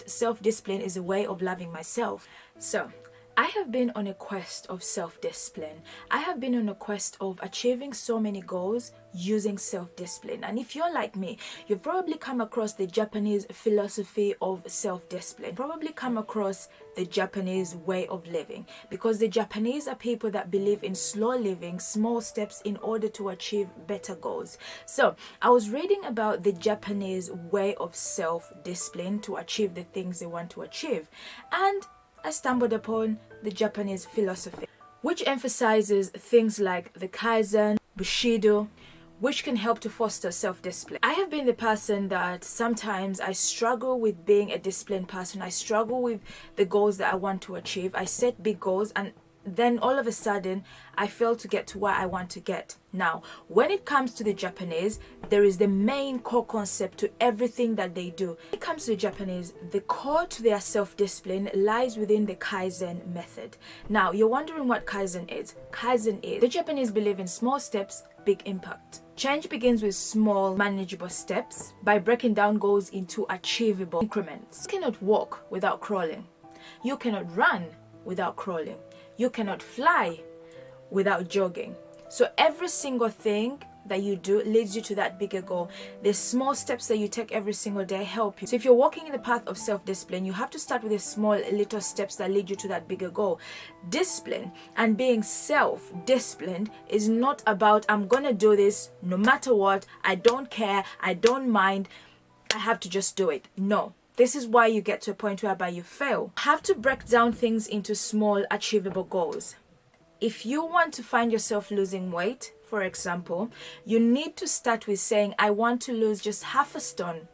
Self-discipline is a way of loving myself. So I have been on a quest of self-discipline. I have been on a quest of achieving so many goals using self-discipline. And if you're like me, you've probably come across the Japanese philosophy of self-discipline. Probably come across the Japanese way of living, because the Japanese are people that believe in slow living, small steps in order to achieve better goals. So I was reading about the Japanese way of self-discipline to achieve the things they want to achieve, and I stumbled upon the Japanese philosophy, which emphasizes things like the Kaizen, Bushido, which can help to foster self-discipline. I have been the person that sometimes I struggle with being a disciplined person. I struggle with the goals that I want to achieve. I set big goals and then all of a sudden I fail to get to where I want to get. Now, when it comes to the Japanese, there is the main core concept to everything that they do. When it comes to the Japanese, the core to their self-discipline lies within the Kaizen method. Now, you're wondering what Kaizen is. Kaizen is, the Japanese believe in small steps, big impact. Change begins with small, manageable steps by breaking down goals into achievable increments. You cannot walk without crawling. You cannot run without crawling. You cannot fly without jogging. So every single thing that you do leads you to that bigger goal. The small steps that you take every single day help you. So if you're walking in the path of self-discipline, you have to start with the small little steps that lead you to that bigger goal. Discipline and being self-disciplined is not about I'm gonna do this no matter what, I don't care, I don't mind, I have to just do it. No. This is why you get to a point whereby you fail. You have to break down things into small, achievable goals. If you want to find yourself losing weight, for example, you need to start with saying, I want to lose just half a stone,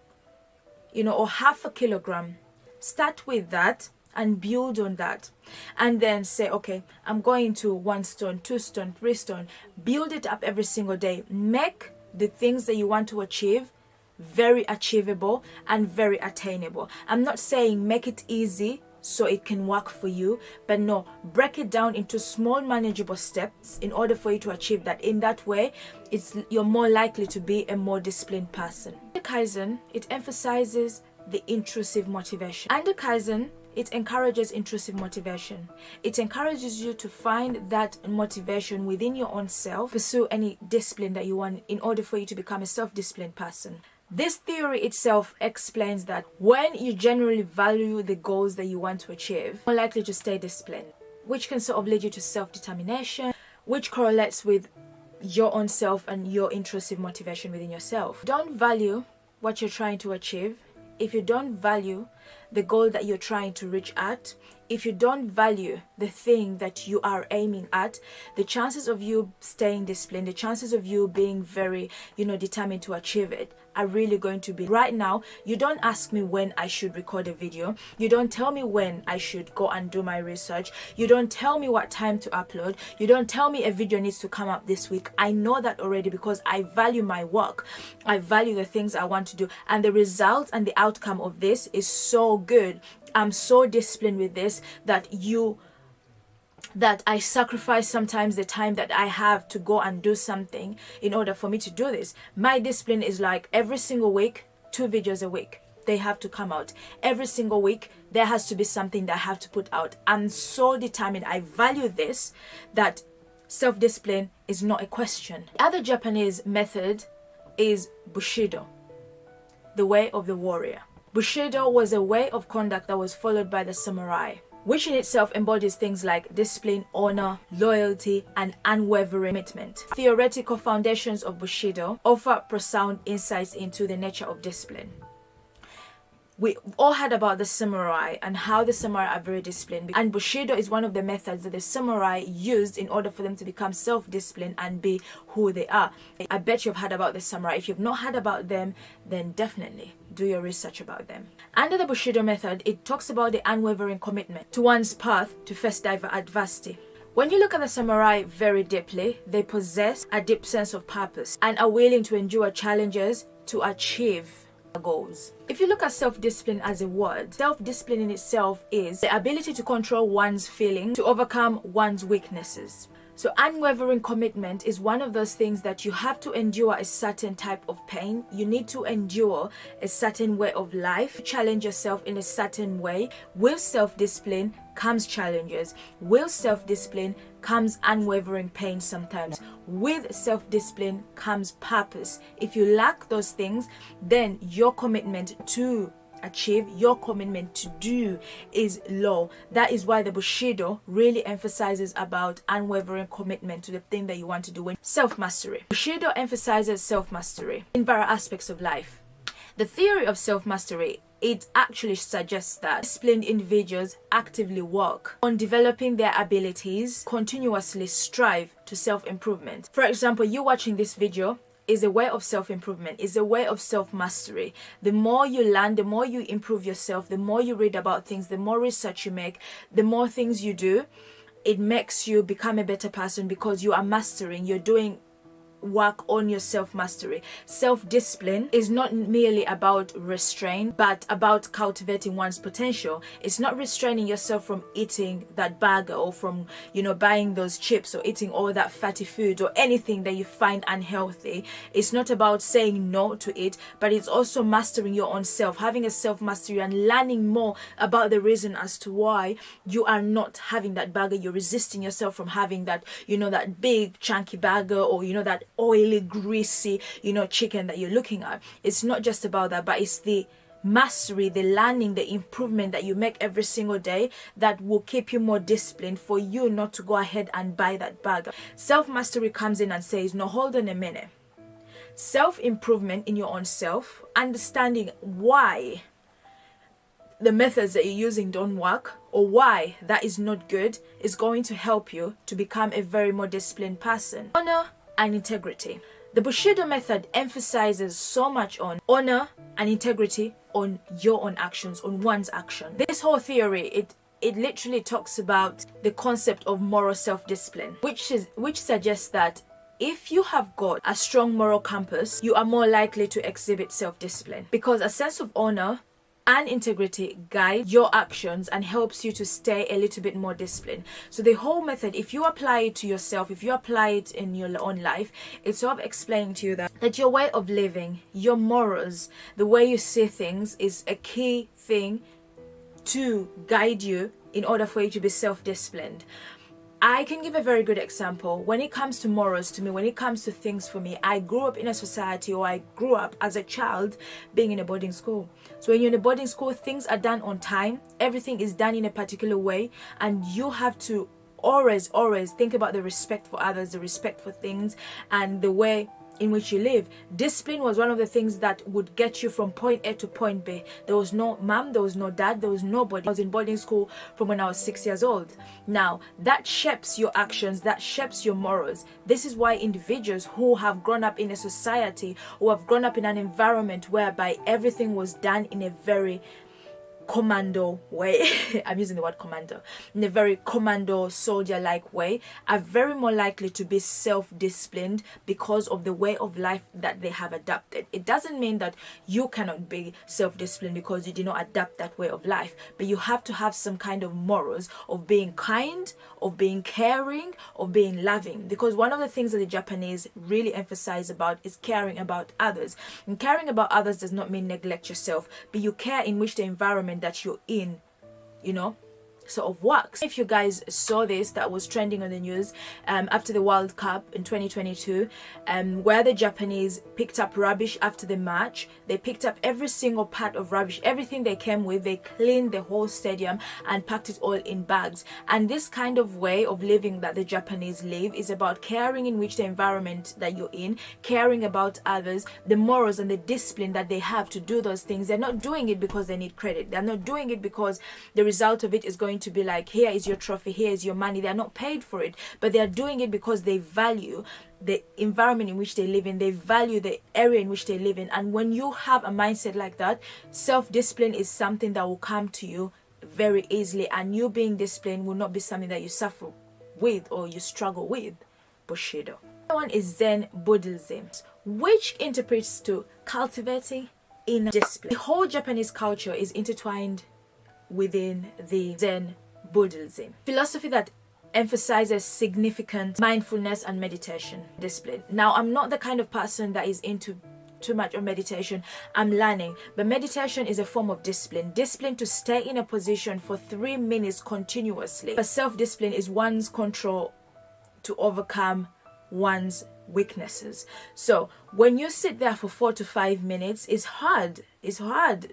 or half a kilogram. Start with that and build on that. And then say, okay, I'm going to 1 stone, 2 stone, 3 stone. Build it up every single day. Make the things that you want to achieve very achievable and very attainable. I'm not saying make it easy so it can work for you, but no, break it down into small manageable steps in order for you to achieve that. In that way, you're more likely to be a more disciplined person. The Kaizen, it emphasizes the intrusive motivation. Under Kaizen, it encourages intrusive motivation. It encourages you to find that motivation within your own self, pursue any discipline that you want in order for you to become a self-disciplined person. This theory itself explains that when you generally value the goals that you want to achieve, you're more likely to stay disciplined, which can sort of lead you to self-determination, which correlates with your own self and your intrusive motivation within yourself. Don't value what you're trying to achieve. If you don't value the goal that you're trying to reach at, if you don't value the thing that you are aiming at, the chances of you staying disciplined, the chances of you being very, determined to achieve it are really going to be. Right now, you don't ask me when I should record a video. You don't tell me when I should go and do my research. You don't tell me what time to upload. You don't tell me a video needs to come up this week. I know that already because I value my work. I value the things I want to do. And the result and the outcome of this is so good. I'm so disciplined with this that I sacrifice sometimes the time that I have to go and do something in order for me to do this. My discipline is like every single week, 2 videos a week. They have to come out. Every single week, there has to be something that I have to put out. I'm so determined. I value this, that self-discipline is not a question. The other Japanese method is Bushido, the way of the warrior. Bushido was a way of conduct that was followed by the samurai, which in itself embodies things like discipline, honor, loyalty, and unwavering commitment. Theoretical foundations of Bushido offer profound insights into the nature of discipline. We all heard about the samurai and how the samurai are very disciplined, and Bushido is one of the methods that the samurai used in order for them to become self-disciplined and be who they are. I bet you've heard about the samurai. If you've not heard about them, then definitely do your research about them. Under the Bushido method, it talks about the unwavering commitment to one's path to face adversity. When you look at the samurai very deeply, they possess a deep sense of purpose and are willing to endure challenges to achieve goals. If you look at self-discipline as a word, self-discipline in itself is the ability to control one's feelings, to overcome one's weaknesses. So unwavering commitment is one of those things that you have to endure a certain type of pain. You need to endure a certain way of life, challenge yourself in a certain way. With self-discipline comes challenges. With self-discipline comes unwavering pain sometimes. With self-discipline comes purpose. If you lack those things, then your commitment to achieve, your commitment to do is low. That is why the Bushido really emphasizes about unwavering commitment to the thing that you want to do. Self-mastery. Bushido emphasizes self-mastery in various aspects of life. The theory of self-mastery, it actually suggests that disciplined individuals actively work on developing their abilities, continuously strive to self-improvement. For example, you watching this video is a way of self-improvement, is a way of self-mastery. The more you learn, the more you improve yourself, the more you read about things, the more research you make, the more things you do, it makes you become a better person because you are mastering, you're doing work on your self-mastery. Self-discipline is not merely about restraint, but about cultivating one's potential. It's not restraining yourself from eating that burger or from, buying those chips or eating all that fatty food or anything that you find unhealthy. It's not about saying no to it, but it's also mastering your own self, having a self-mastery and learning more about the reason as to why you are not having that burger. You're resisting yourself from having that, that big chunky burger or, that oily, greasy, chicken that you're looking at. It's not just about that, but it's the mastery, the learning, the improvement that you make every single day that will keep you more disciplined for you not to go ahead and buy that burger. Self-mastery comes in and says, no, hold on a minute. Self-improvement in your own self, understanding why the methods that you're using don't work or why that is not good, is going to help you to become a very more disciplined person. Honor and integrity. The Bushido method emphasizes so much on honor and integrity on your own actions, on one's action. This whole theory, it literally talks about the concept of moral self-discipline, which suggests that if you have got a strong moral compass, you are more likely to exhibit self-discipline because a sense of honor and integrity guides your actions and helps you to stay a little bit more disciplined. So the whole method, if you apply it to yourself, if you apply it in your own life, it's sort of explaining to you that your way of living, your morals, the way you see things is a key thing to guide you in order for you to be self-disciplined. I can give a very good example. When it comes to morals to me, when it comes to things for me, I grew up in a society, or I grew up as a child being in a boarding school. So when you're in a boarding school, things are done on time. Everything is done in a particular way. And you have to always think about the respect for others, the respect for things, and the way in which you live. Discipline was one of the things that would get you from point A to point B. There was no mom, there was no dad, there was nobody. I was in boarding school from when I was 6 years old. Now, that shapes your actions, that shapes your morals. This is why individuals who have grown up in a society, who have grown up in an environment whereby everything was done in a very commando way, I'm using the word commando, in a very commando soldier-like way, are very more likely to be self-disciplined because of the way of life that they have adapted. It doesn't mean that you cannot be self-disciplined because you did not adapt that way of life, but you have to have some kind of morals of being kind, of being caring, of being loving, because one of the things that the Japanese really emphasize about is caring about others. And caring about others does not mean neglect yourself, but you care in which the environment that you're in, sort of works. If you guys saw this, that was trending on the news after the World Cup in 2022, where the Japanese picked up rubbish after the match. They picked up every single part of rubbish, everything they came with. They cleaned the whole stadium and packed it all in bags. And this kind of way of living that the Japanese live is about caring in which the environment that you're in, caring about others, the morals and the discipline that they have to do those things. They're not doing it because they need credit. They're not doing it because the result of it is going to be like, here is your trophy, here is your money. They are not paid for it, but they are doing it because they value the environment in which they live in, they value the area in which they live in. And when you have a mindset like that, self-discipline is something that will come to you very easily, and you being disciplined will not be something that you suffer with or you struggle with. Bushido. Another one is Zen Buddhism, which interprets to cultivating inner discipline. The whole Japanese culture is intertwined within the Zen Buddhism philosophy that emphasizes significant mindfulness and meditation discipline. Now, I'm not the kind of person that is into too much of meditation. I'm learning, but meditation is a form of discipline to stay in a position for 3 minutes continuously. But self-discipline is one's control to overcome one's weaknesses. So when you sit there for 4 to 5 minutes, it's hard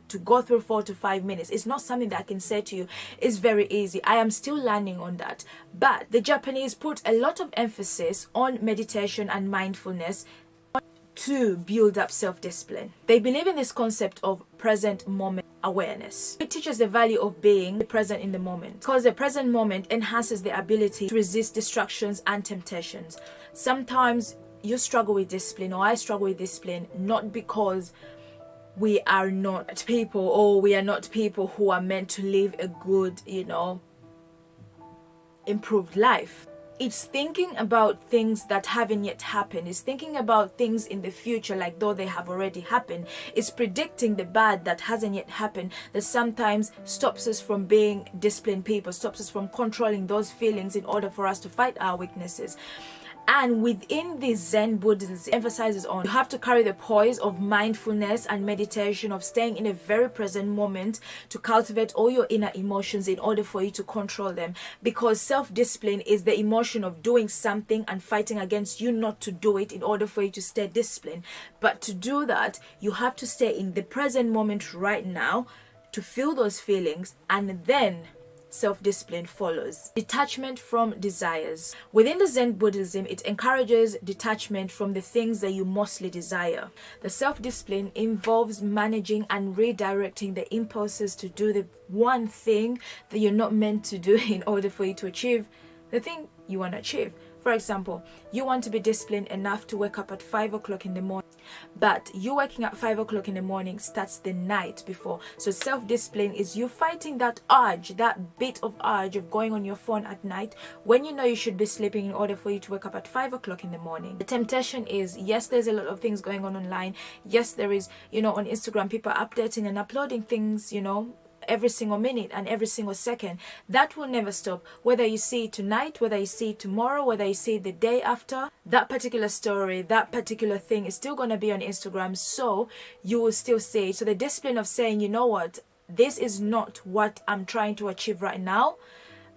to go through 4 to 5 minutes. It's not something that I can say to you it's very easy. I am still learning on that. But the Japanese put a lot of emphasis on meditation and mindfulness to build up self-discipline. They believe in this concept of present moment awareness. It teaches the value of being present in the moment, because the present moment enhances the ability to resist distractions and temptations. Sometimes you struggle with discipline, or I struggle with discipline, not because we are not people, or we are not people who are meant to live a good, improved life. It's thinking about things that haven't yet happened. It's thinking about things in the future like though they have already happened. It's predicting the bad that hasn't yet happened that sometimes stops us from being disciplined people, stops us from controlling those feelings in order for us to fight our weaknesses. And within this Zen Buddhism emphasizes on you have to carry the poise of mindfulness and meditation, of staying in a very present moment to cultivate all your inner emotions in order for you to control them. Because self-discipline is the emotion of doing something and fighting against you not to do it in order for you to stay disciplined. But to do that, you have to stay in the present moment right now to feel those feelings, and then self-discipline follows. Detachment from desires. Within the Zen Buddhism, it encourages detachment from the things that you mostly desire. The self-discipline involves managing and redirecting the impulses to do the one thing that you're not meant to do in order for you to achieve the thing you want to achieve. For example, you want to be disciplined enough to wake up at 5 o'clock in the morning, but you waking up 5 o'clock in the morning starts the night before. So self-discipline is you fighting that urge, that bit of urge of going on your phone at night when you know you should be sleeping in order for you to wake up at 5 o'clock in the morning. The temptation is, yes, there's a lot of things going on online. Yes, there is, on Instagram, people are updating and uploading things, every single minute and every single second. That will never stop. Whether you see it tonight, whether you see it tomorrow, whether you see it the day after, that particular story, that particular thing is still going to be on Instagram, so you will still see it. So the discipline of saying, you know what, this is not what I'm trying to achieve right now,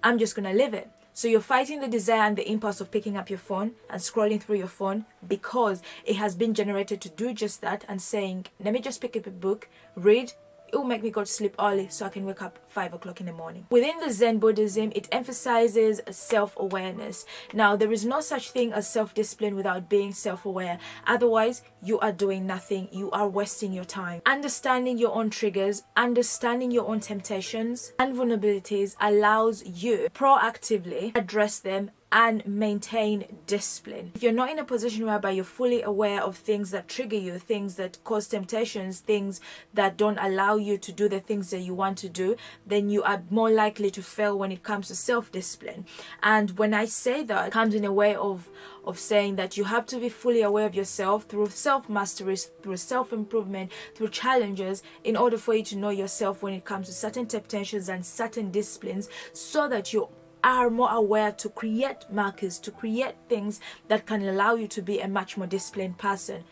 I'm just going to live it. So you're fighting the desire and the impulse of picking up your phone and scrolling through your phone because it has been generated to do just that, and saying, let me just pick up a book, read. It will make me go to sleep early so I can wake up 5 o'clock in the morning. Within the Zen Buddhism, it emphasizes self-awareness. Now, there is no such thing as self-discipline without being self-aware. Otherwise, you are doing nothing. You are wasting your time. Understanding your own triggers, understanding your own temptations and vulnerabilities allows you proactively address them and maintain discipline. If you're not in a position whereby you're fully aware of things that trigger you, things that cause temptations, things that don't allow you to do the things that you want to do, then you are more likely to fail when it comes to self-discipline. And when I say that, it comes in a way of saying that you have to be fully aware of yourself through self-mastery, through self-improvement, through challenges, in order for you to know yourself when it comes to certain temptations and certain disciplines, so that you are more aware to create markers, to create things that can allow you to be a much more disciplined person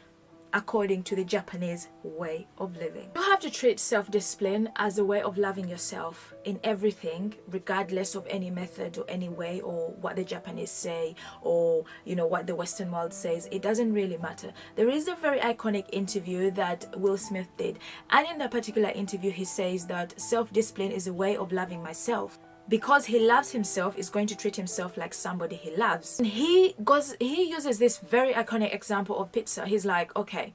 according to the Japanese way of living. You have to treat self-discipline as a way of loving yourself in everything, regardless of any method or any way, or what the Japanese say, or what the Western world says. It doesn't really matter. There is a very iconic interview that Will Smith did, and in that particular interview he says that self-discipline is a way of loving myself. Because he loves himself, is going to treat himself like somebody he loves. And he uses this very iconic example of pizza. He's like, okay,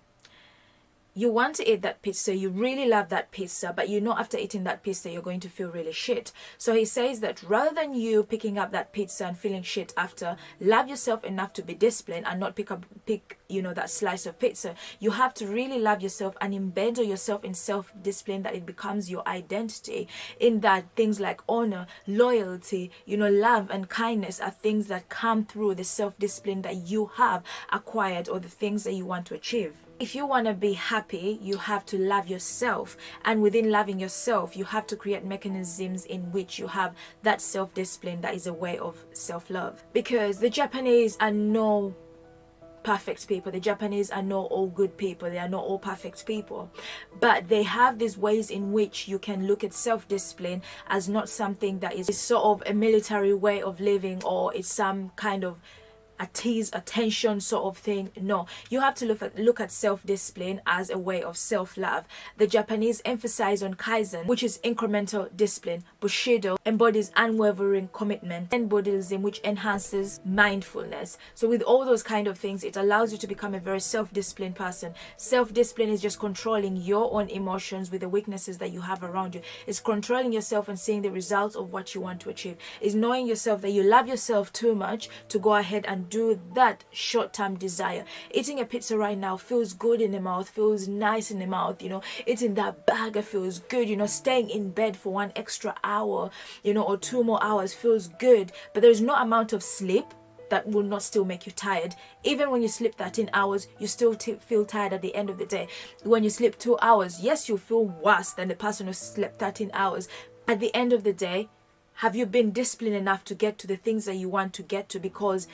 you want to eat that pizza, you really love that pizza, but you know after eating that pizza you're going to feel really shit. So he says that rather than you picking up that pizza and feeling shit after, love yourself enough to be disciplined and not pick that slice of pizza. You have to really love yourself and embed yourself in self-discipline, that it becomes your identity, in that things like honor, loyalty, love and kindness are things that come through the self-discipline that you have acquired, or the things that you want to achieve. If you want to be happy, you have to love yourself. And within loving yourself, you have to create mechanisms in which you have that self-discipline that is a way of self-love. Because the Japanese are no perfect people. The Japanese are not all good people. They are not all perfect people. But they have these ways in which you can look at self-discipline as not something that is sort of a military way of living, or it's some kind of attention sort of thing. No, you have to look at self-discipline as a way of self-love. The Japanese emphasize on Kaizen, which is incremental discipline. Bushido embodies unwavering commitment. Zen Buddhism, which enhances mindfulness. So with all those kind of things, it allows you to become a very self-disciplined person. Self-discipline is just controlling your own emotions with the weaknesses that you have around you. It's controlling yourself and seeing the results of what you want to achieve. It's knowing yourself that you love yourself too much to go ahead and do that short-term desire. Eating a pizza right now feels good in the mouth, feels nice in the mouth, you know. Eating that burger feels good, you know. Staying in bed for 1 extra hour, you know, or 2 more hours feels good. But there's no amount of sleep that will not still make you tired. Even when you sleep 13 hours, you still feel tired at the end of the day. When you sleep 2 hours, yes, you'll feel worse than the person who slept 13 hours. At the end of the day, have you been disciplined enough to get to the things that you want to get to? Because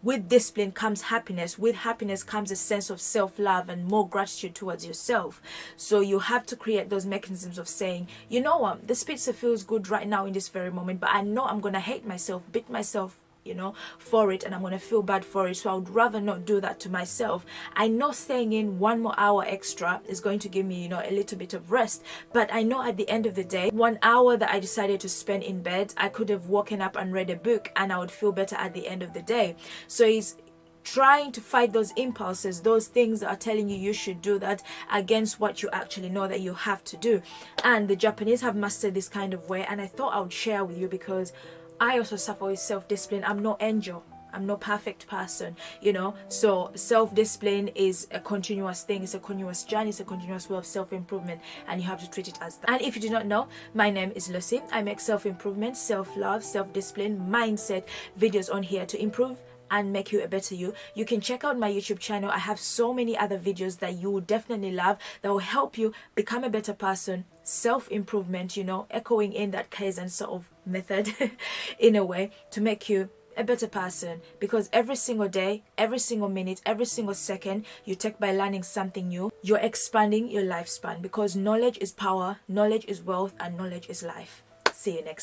with discipline comes happiness. With happiness comes a sense of self-love and more gratitude towards yourself. So you have to create those mechanisms of saying, you know what, this pizza feels good right now in this very moment, but I know I'm going to hate myself, beat myself, you know, for it, and I'm going to feel bad for it. So I would rather not do that to myself. I know staying in 1 more hour extra is going to give me, you know, a little bit of rest. But I know at the end of the day, 1 hour that I decided to spend in bed, I could have woken up and read a book and I would feel better at the end of the day. So it's trying to fight those impulses, those things that are telling you should do that, against what you actually know that you have to do. And the Japanese have mastered this kind of way, and I thought I would share with you because I also suffer with self-discipline. I'm no angel. I'm no perfect person, you know. So self-discipline is a continuous thing. It's a continuous journey. It's a continuous way of self-improvement, and you have to treat it as that. And if you do not know, my name is Lucy. I make self-improvement, self-love, self-discipline, mindset videos on here to improve and make you a better you. You can check out my YouTube channel. I have so many other videos that you will definitely love, that will help you become a better person, self-improvement, you know, echoing in that Kaizen sort of method in a way to make you a better person. Because every single day, every single minute, every single second you take by learning something new, you're expanding your lifespan, because knowledge is power, knowledge is wealth, and knowledge is life. See you next time.